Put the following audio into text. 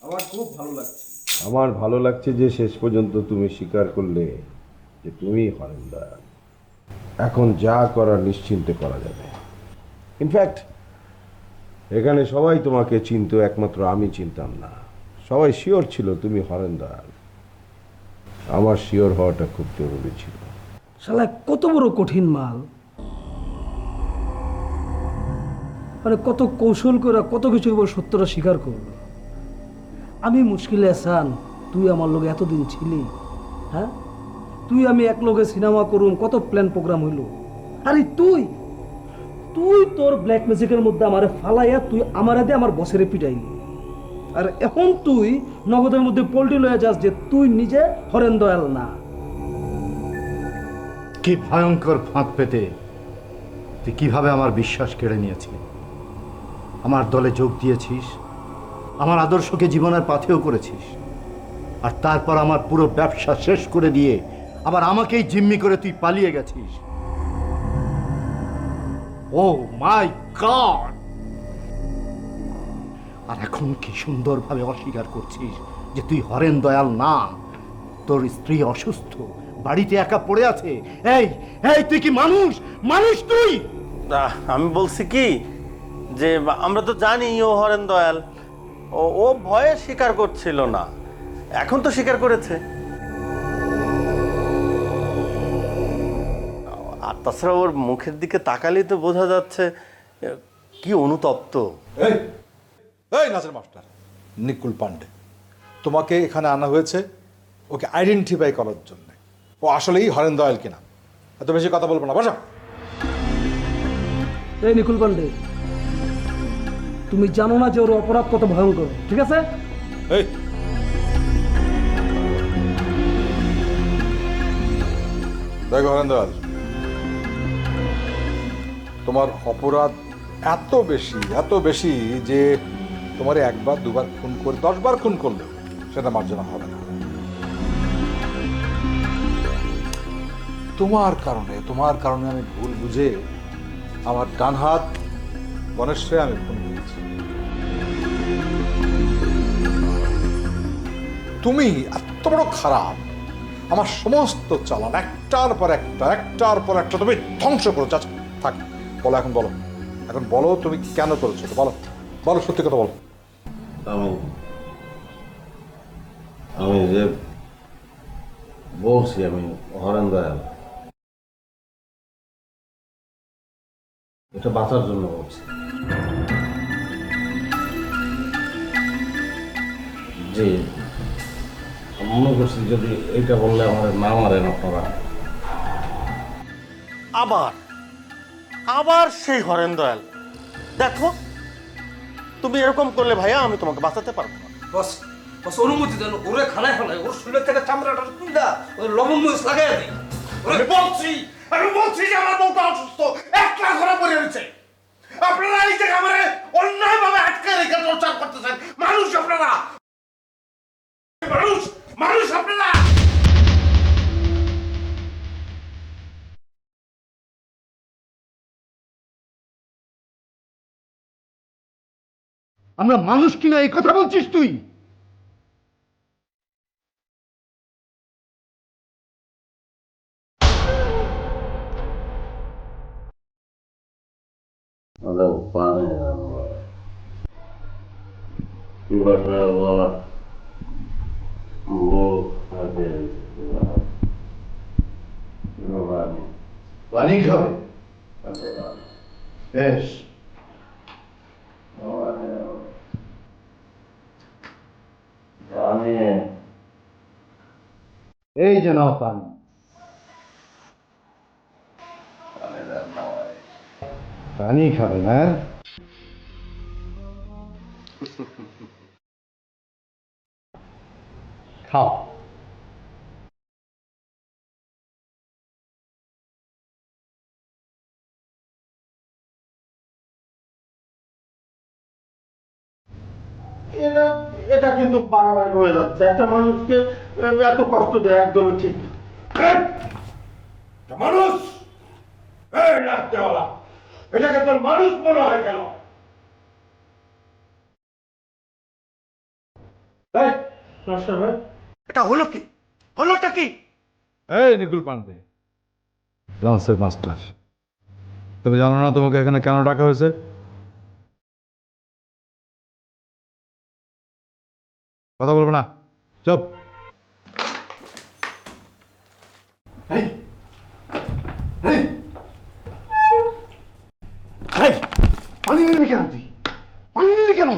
আমার খুব ভালো লাগছে। আমার ভালো লাগছে যে শেষ পর্যন্ত তুমি স্বীকার করলে যে তুমি হরেন্দর। এখন যা করার নিশ্চিন্তে করা যাবে। ইনফ্যাক্ট এখানে সবাই তোমাকে চিনত, একমাত্র আমি চিনতাম না। সবাই শিওর ছিল তুমি হরেন্দর। আমার শিওর হওয়াটা খুব জরুরি ছিল। শালা কত বড় কঠিন মাল, মানে কত কৌশল করে কত কিছুর উপর সত্যটা স্বীকার করলো। আমি মুশকিলে আসান, তুই আমার লোক এতদিন ছিলি, হ্যাঁ? তুই আমি এক লোকে সিনেমা করুম, কত প্ল্যান প্রোগ্রাম হইল। আরে তুই তুই তোর ব্ল্যাক ম্যাজিকের মধ্যে আমারে ফালাইয়া তুই আমার আগে আমার বসের পিটাইলি। আর এখন তুই নগদের মধ্যে পোল্ট্রি লয়ে যাস যে তুই নিজে হরেন দয়াল না। কি ভয়ঙ্কর ফাঁদ পেতে তুই কিভাবে আমার বিশ্বাস কেড়ে নিয়েছিস, আমার দলে যোগ দিয়েছিস, আমার আদর্শকে জীবনের পাথেয় করেছিস, আর তারপর আমার পুরো ব্যবসা শেষ করে দিয়ে আবার আমাকেই জিম্মি করে তুই পালিয়ে গেছিস। ও মাই গড! আর এখন কি সুন্দরভাবে অস্বীকার করছিস যে তুই হরেন দয়াল না, তোর স্ত্রী অসুস্থ, বাড়িতে একা পড়ে আছে। এই এই তুই কি মানুষ? মানুষ তুই? আমি বলছি কি যে আমরা তো জানি ও হরেন দয়াল, ও ভয়ে স্বীকার করছিল না, এখন তো স্বীকার করেছে। আর তাছাড়া ওর মুখের দিকে তাকালেই তো বোঝা যাচ্ছে কি অনুতপ্ত। এই এই নাচের মাস্টার নিকুল পান্ডে, তোমাকে এখানে আনা হয়েছে ওকে আইডেন্টিফাই করার জন্য। ও আসলেই হরেন দয়াল কিনা। এত বেশি কথা বলবো না, বসো। এই নিকুল পান্ডে, তুমি জানো না যে ওর অপরাধ কত ভয়ঙ্কর, ঠিক আছে? এই দেখো হরেন দয়াল, তোমার অপরাধ এত বেশি যে তোমার একবার দুবার খুন করে 10 বার খুন করলেও সেটা মার্জনা হবে না। তোমার কারণে আমি ভুল বুঝে আমার ডান হাত গণেশরে আমি খুন করেছি। তুমি এত বড় খারাপ, আমার সমস্ত চালান একটার পর একটা তুমি ধ্বংস করে যাচ্ছ। থাক, বলো এখন বলো তুমি কেন করেছো, বলো সত্যি কথা বলো। আমি যে বলছি আমি হরেন দয়াল, এটা বাঁচার জন্য বলছি। জি, মনে করছি যদি এইটা বললে আমার না মারেন আপনারা। আবার আবার সেই হরেন দয়াল, দেখো তুমি এরকম করলে ভাইয়া আমি তোমাকে বাঁচাতে পারবো না। বস বস অনুমতি দেন, ওরে খানায় খানায় ওর শরীর থেকে চামড়াটা তুইলা ওর লবণ মরিচ লাগাই দিই। আমি বলছি যে আমার বউটা অসুস্থ, একলা ঘরে পড়ে রয়েছে। আপনারা এই যে আমারে অন্যায়ভাবে আটকে রেখে টর্চার করতেছেন। মানুষ আপনারা, মানুষ আপনারা। আমরা মানুষ কিনা এই কথা বলছিস তুই? পানি খাবে? বেশ, এই যে নাও পানি। পানি খাবে না? খাও। এটা কিন্তু বাড়াবাড়ি হয়ে যাচ্ছে। একটা মানুষকে এত কষ্ট দেয় একদমই ঠিক না। মানুষ, এই রাত্রেওয়ালা, এটাকে তোর মানুষ মনে হয় কেন? এটা হলো কি? হলোটা কি? এই নিকুল পান্ডে, লঞ্চের মাস্টার, তুমি জানো না তোমাকে এখানে কেন ডাকা হয়েছে? কথা বলবো না, চুপ। পানি নিবি কেন তুই? পানি নিবি কেন?